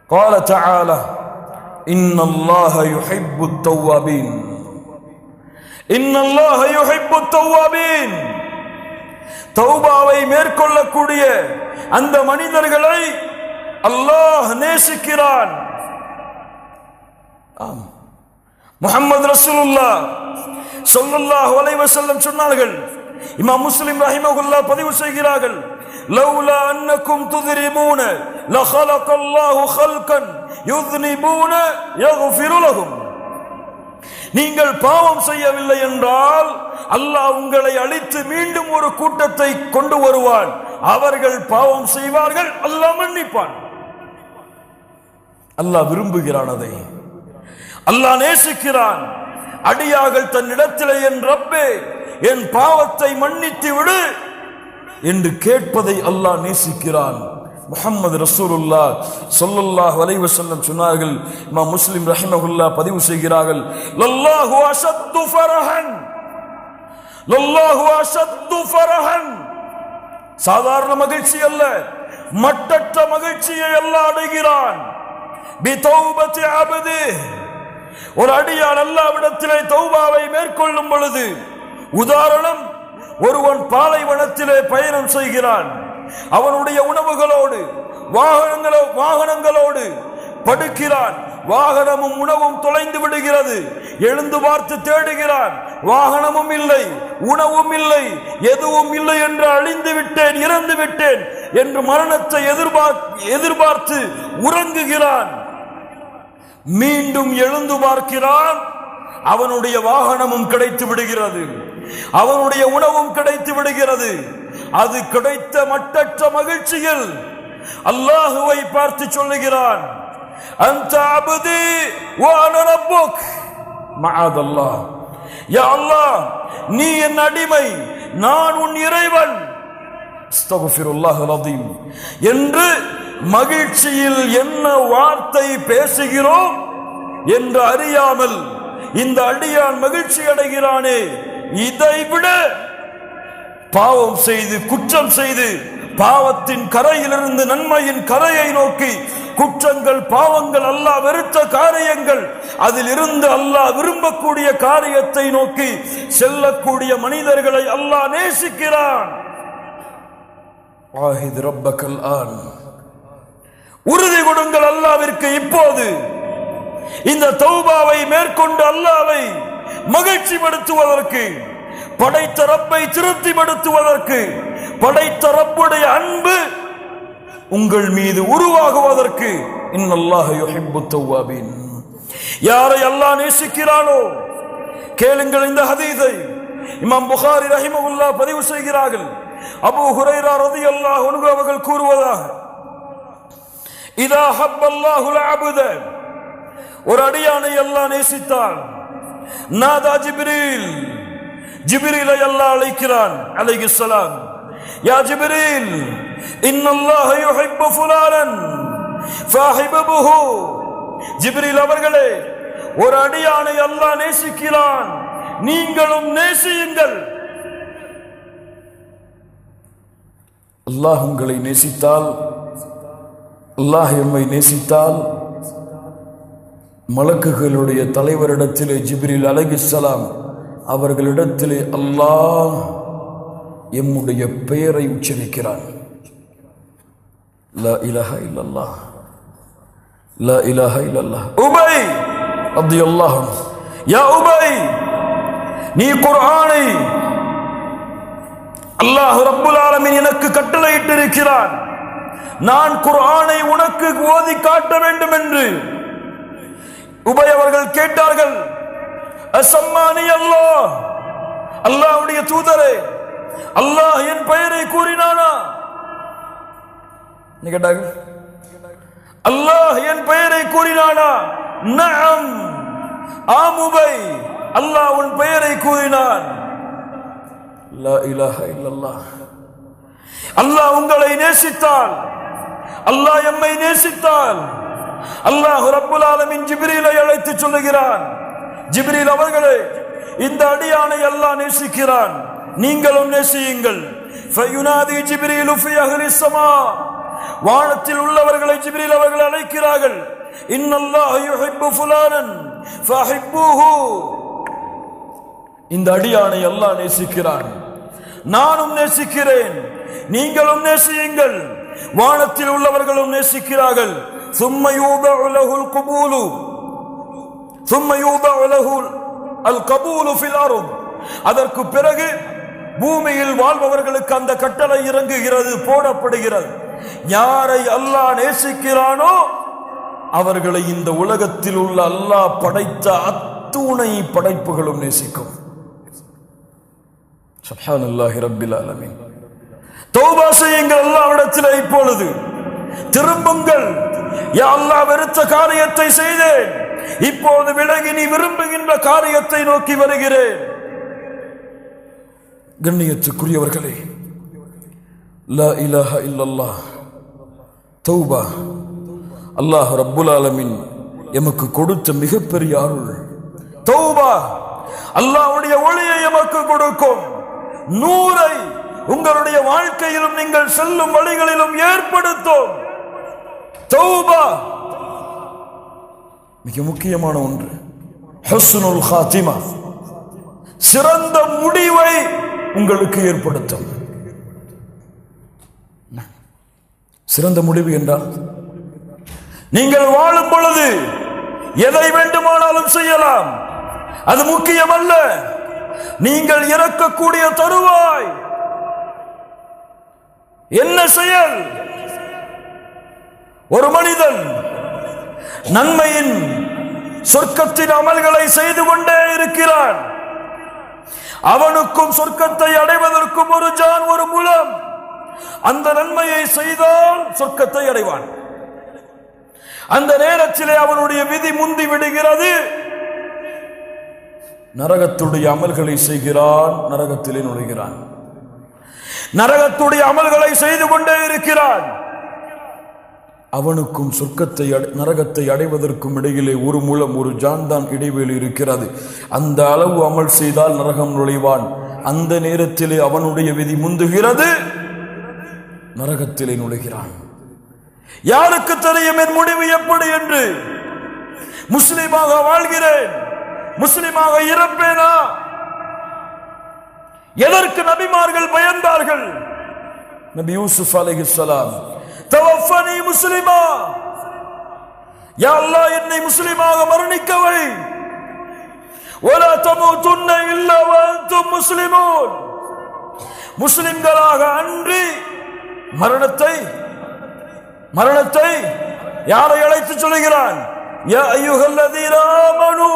قال تعالى إن الله يحب التوابين إن الله يحب التوابين தௌபாவை மேற்கொள்ளக்கூடிய அந்த மனிதர்களை அல்லாஹ் நேசிக்கிறான். முஹம்மது ரசூலுல்லாஹ் ஸல்லல்லாஹு அலைஹி வஸல்லம் சொன்னார்கள், இமாம் முஸ்லிம் ரஹிமஹுல்லாஹ் பதிவு செய்கிறார்கள், லௌலா அன்னக்கும் துذنبون لخلق الله خلقا يذنبون يغفر لهم. நீங்கள் பாவம் செய்யவில்லை என்றால் அல்லாஹ் உங்களை அழித்து மீண்டும் ஒரு கூட்டத்தை கொண்டு வருவான். அவர்கள் பாவம் செய்வார்கள், அல்லாஹ் மன்னிப்பான். அல்லாஹ் விரும்புகிறான், அதை அல்லாஹ் நேசிக்கிறான். அடியார்கள் தன்னிடத்திலே என் ரப்பே என் பாவத்தை மன்னித்து விடு என்று கேட்பதை அல்லாஹ் நேசிக்கிறான். முஹம்மது ரசூலுல்லாஹ் ஸல்லல்லாஹு அலைஹி வஸல்லம் சொன்னார்கள், இமாம் முஸ்லிம் ரஹிமஹுல்லாஹ் பதிவு செய்கிறார்கள், லல்லாஹு அஷத்து ஃபரஹன் லல்லாஹு அஷத்து ஃபரஹன். சாதாரண மகிழ்ச்சி அல்ல, மட்டற்ற மகிழ்ச்சியை அல்லாஹ் அடைகிறான். பி தௌபத்தி அப்தி, ஒரு அடியான் அல்லாஹ்விடத்திலே தௌபாவை மேற்கொள்ளும் பொழுது, உதாரணம், ஒருவன் பாலைவனத்திலே பயணம் செய்கிறான். அவனுடைய உணவுகளோடு வாகனங்களோடு படுக்கிறான். வாகனமும் உணவும் தொலைந்து விடுகிறது. எழுந்து பார்த்து தேடுகிறான், வாகனமும் இல்லை, உணவும் இல்லை, எதுவும் இல்லை என்று அழிந்து விட்டேன், இறந்து விட்டேன் என்று மரணத்தை எதிர்பார்த்து உறங்குகிறான். மீண்டும் எழுந்து பார்க்கிறான், அவனுடைய வாகனமும் கிடைத்து விடுகிறது, அவனுடைய உணவும் கிடைத்து விடுகிறது. அது கிடைத்த மட்டற்ற மகிழ்ச்சியில் அல்லாஹுவை பார்த்து சொல்லுகிறான், அன்த அப்தி வ அனா ரப்புக். மஅதல்லாஹ், யா அல்லாஹ், நீ என் அடிமை, நான் உன் இறைவன். அஸ்தக்ஃபிருல்லாஹல் அஸீம் என்று மகிழ்ச்சியில் என்ன வார்த்தை பேசுகிறோம் என்று அறியாமல் இந்த அடியான் மகிழ்ச்சி அடைகிறானே, இதைவிட பாவம் செய்து குற்றம் செய்து பாவத்தின் கரையிலிருந்து நன்மையின் கரையை நோக்கி, குற்றங்கள் பாவங்கள் அல்லாஹ் வெறுத்த காரியங்கள், அதில் இருந்து அல்லாஹ் விரும்பக்கூடிய காரியத்தை நோக்கி செல்லக்கூடிய மனிதர்களை அல்லாஹ் நேசிக்கிறான். வாஹித் ரப்பக்கல் ஆன், உறுதி கொடுங்கள் அல்லாஹ்விற்கு இப்போது. இந்த தௌபாவை மேற்கொண்டு அல்லாஹ்வை மகிழ்ச்சிப்படுத்துவதற்கு, படைத்த ரப்பை திருப்திப்படுத்துவதற்கு, படைத்த ரப்புடைய அன்பு உங்கள் மீது உருவாகுவதற்கு, இன்னல்லாஹ யுஹிப்புத் தவ்வாபீன். யாரை அல்லாஹ் நேசிக்கிறானோ, கேளுங்கள் இந்த ஹதீஸை. இமாம் புகாரி ரஹிமஹுல்லாஹ் பதிவு செய்கிறார்கள், அபூ ஹுரைரா ரலியல்லாஹு அன்ஹு அவர்கள் கூறுவதாக, இதா ஹப்பல்லாஹுல் அப்த, ஒரு அடியானை அல்லாஹ் நேசித்தான், நாதா ஜிப்ரீல், ஜிப்ரீலை அல்லாஹ் அழைக்கிறான் அலைஹிஸ்ஸலாம், யா ஜிப்ரீல் இன்னல்லாஹ யுஹிப்பு ஃபுலானன் ஃபஹிபுஹு. ஜிப்ரீல் அவர்களே, ஒரு அடியானை அல்லாஹ் நேசிக்கிறான், நீங்களும் நேசியுங்கள். அல்லாஹ் உங்களை நேசித்தால், அல்லாஹ் எம்மை நேசித்தால், மலக்குகளுடைய தலைவரிடத்திலே ஜிப்ரீல் அலைஹிஸ்ஸலாம் அவர்களிடத்திலே அல்லாஹ் எம்முடைய பெயரை உச்சரிக்கிறான். லா இலாஹா இல்லல்லாஹ், லா இலாஹா இல்லல்லாஹ். உபை ரலியல்லாஹு அன்ஹு, யா உபை, நீ குர்ஆனை அல்லாஹ் ரப்புல் ஆலமீன் எனக்கு கட்டளையிட்டு இருக்கிறான், நான் குர்ஆனை உனக்கு ஓதி காட்ட வேண்டும் என்று உபை அவர்கள் கேட்டார்கள். அசம்மானி அல்லாஹ், அல்லாஹ்வுடைய தூதரே, அல்லாஹ் என் பெயரை கூறினானா? கேட்டார்கள், அல்லாஹ் என் பெயரை கூறினானா? நஅம், ஆம் உபை, அல்லாஹ் உன் பெயரை கூறினான். லா இலாஹா இல்லல்லாஹ். அல்லாஹ் உங்களை நேசித்தால், அல்லாஹ் எம்மை நேசித்தால், அல்லாஹ் ரப்புல் ஆலமீன் ஜிப்ரீலை அழைத்து சொல்லுகிறான், ஜிப்ரீல் அவர்களே, இந்த அடியானை அல்லாஹ் நேசிக்கிறான், நீங்களும் நேசியுங்கள். ஃபயுனாதி ஜிப்ரீலு ஃபி அஹ்லி ஸமா, வானத்தில் உள்ளவர்களை ஜிப்ரீல் அவர்கள் அழைக்கிறார்கள். இன்னல்லாஹ யுஹிப்பு ஃபுலானன் ஃபஹிப்புஹு. இந்த அடியானை அல்லாஹ் நேசிக்கிறான், நானும் நேசிக்கிறேன், நீங்களும் நேசியுங்கள். வானத்தில் உள்ளவர்களும் நேசிக்கிறார்கள். ثم يوضع له القبول ثم يوضع له القبول في الارض. அதற்கு பிறகு பூமியில் வாழ்பவர்களுக்கு அந்த கட்டளை இறங்குகிறது, போடப்படுகிறது. யாரை அல்லாஹ் நேசிக்கிறானோ அவர்களை இந்த உலகத்தில் உள்ள அல்லாஹ் படைத்த அத்துணை படைப்புகளும் நேசிக்கும். சுப்ஹானல்லாஹி ரப்பில் ஆலமீன். தௌபா செய்யுங்கள் அல்லாஹ்விடத்தில். இப்பொழுது திரும்புங்கள். யா அல்லாஹ், வெறுத்த காரியத்தை செய்தேன், இப்போது விலகி நீ விரும்புகின்ற காரியத்தை நோக்கி வருகிறேன். கண்ணியத்துக்குரியவர்களே, லா இலாஹ இல்லல்லாஹ் தௌபா அல்லாஹ் ரப்புல் ஆலமீன் எமக்கு கொடுத்த மிகப்பெரிய அருள். தௌபா அல்லாஹ்வுடைய ஒளியை எமக்கு கொடுக்கும். நூரை உங்களுடைய வாழ்க்கையிலும் நீங்கள் செல்லும் வழிகளிலும் ஏற்படுத்தும். தௌபா மிக முக்கியமான ஒன்று. ஹுஸ்னுல் காத்திமா, சிறந்த முடிவை உங்களுக்கு ஏற்படுத்தும். சிறந்த முடிவு என்றால் நீங்கள் வாழும் பொழுது எதை வேண்டுமானாலும் செய்யலாம், அது முக்கியமல்ல. நீங்கள் இறக்கக்கூடிய தருவாய் என்ன செயல்? ஒரு மனிதன் நன்மையின் சொர்க்கத்தின் அமல்களை செய்து கொண்டே இருக்கிறான். அவனுக்கும் சொர்க்கத்தை அடைவதற்கும் ஒரு ஜான், ஒரு முலம். அந்த நன்மையை செய்தால் சொர்க்கத்தை அடைவான். அந்த நேரத்திலே அவனுடைய விதி முந்தி விடுகிறது. நரகத்துடைய அமல்களை செய்கிறான், நரகத்திலே நுழைகிறான். நரகத்துடைய அமல்களை செய்து கொண்டே இருக்கிறான். அவனுக்கும் சொர்க்கத்தை நரகத்தை அடைவதற்கும் இடையிலே ஒரு முலம், ஒரு ஜான் தான் இடைவெளி இருக்கிறது. அந்த அளவு அமல் செய்தால் நரகம் நுழைவான். அந்த நேரத்திலே அவனுடைய விதி முந்துகிறது, நரகத்திலே நுழைகிறான். யாருக்கு தெரியும் என் முடிவு எப்படி என்று? முஸ்லிமாக வாழ்கிறேன், முஸ்லிமாக இறப்பேனா? எதற்கு நபிமார்கள் பயந்தார்கள்? நபி யூசுப் அலைஹிஸ்ஸலாம், தவஃபனி முஸ்லிமா, யா அல்லாஹ் என்னை முஸ்லிமாக மரணிக்க வை. வலா தமூதுன்ன இல்லா வஅன்தும் முஸ்லிமூன். முஸ்லிம்களாக அன்றி மரணத்தை யாரை அழைத்து சொல்கிறான்? யா அய்யுஹல்லதீன ஆமனூ,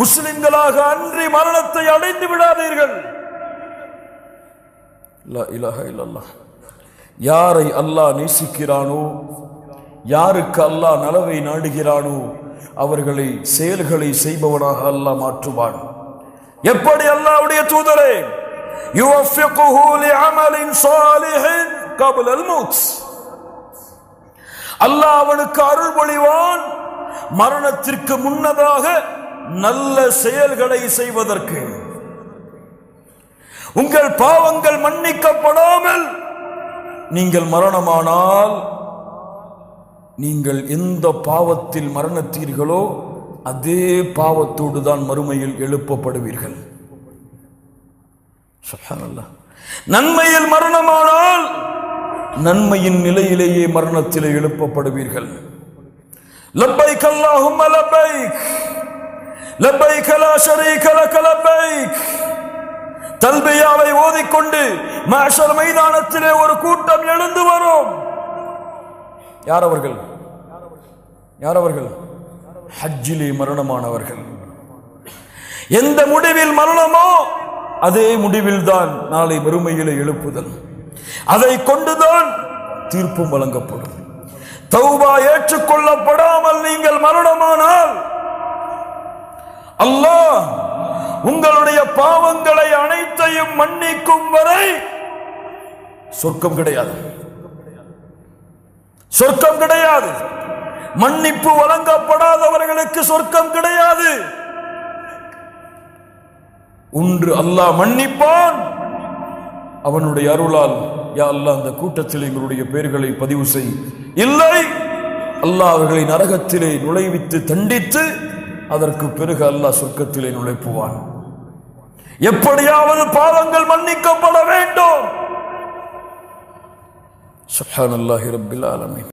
முஸ்லிம்களாக அன்றி மரணத்தை அடைந்து விடாதீர்கள். லா இலாஹ இல்லல்லாஹ். யாரை அல்லாஹ் நேசிக்கிறானோ, யாருக்கு அல்லாஹ் நலவை நாடுகிறானோ அவர்களை செயல்களை செய்பவனாக அல்லாஹ் மாற்றுவான். எப்படி? அல்லாஹ்வுடைய தூதரே, யுவஃபிகுஹு லிஅமலின் ஸாலிஹின் قبل الموت. அல்லாஹ் அவனுக்கு அருள் பொழிவான் மரணத்திற்கு முன்னதாக நல்ல செயல்களை செய்வதற்கு. உங்கள் பாவங்கள் மன்னிக்கப்படாமல் நீங்கள் மரணமானால், நீங்கள் எந்த பாவத்தில் மரணத்தீர்களோ அதே பாவத்தோடு தான் மறுமையில் எழுப்பப்படுவீர்கள். சுப்ஹானல்லாஹ். நன்மையில் மரணமானால் நன்மையின் நிலையிலேயே மரணத்திலே எழுப்பப்படுவீர்கள். லப்பைக் அல்லாஹும்ம லப்பைக், லப்பைக் லா ஷரீக லக லப்பைக். தல்பியாவை ஓதிக்கொண்டு மஹ்ஷர் மைதானத்திலே ஒரு கூட்டம் எழுந்து வரும். யார் அவர்கள்? ஹஜ்ஜிலே மரணமானவர்கள். எந்த முடிவில் மரணமோ அதே முடிவில் தான் நாளை மறுமையிலே எழுப்புதல். அதை கொண்டுதான் தீர்ப்பும் வழங்கப்படும். தௌபா ஏற்றுக்கொள்ளப்படாமல் நீங்கள் மரணமானால் அல்லாஹ் உங்களுடைய பாவங்களை அனைத்தையும் மன்னிக்கும் வரை சொர்க்கம் கிடையாது. சொர்க்கம் கிடையாது. மன்னிப்பு வழங்கப்படாதவர்களுக்கு சொர்க்கம் கிடையாது. ஒன்று அல்லாஹ் மன்னிப்பான், அவனுடைய அருளால் யா அல்லாஹ் அந்த கூட்டத்தில் எங்களுடைய பெயர்களை பதிவு செய். இல்லை, அல்லாஹ் அவர்களை நரகத்திலே நுழைவித்து தண்டித்து அதற்கு பிறகு அல்லாஹ் சொர்க்கத்திலே நுழைப்புவான். எப்படியாவது பாவங்கள் மன்னிக்கப்பட வேண்டும். சுப்ஹானல்லாஹி ரப்பில் ஆலமீன்.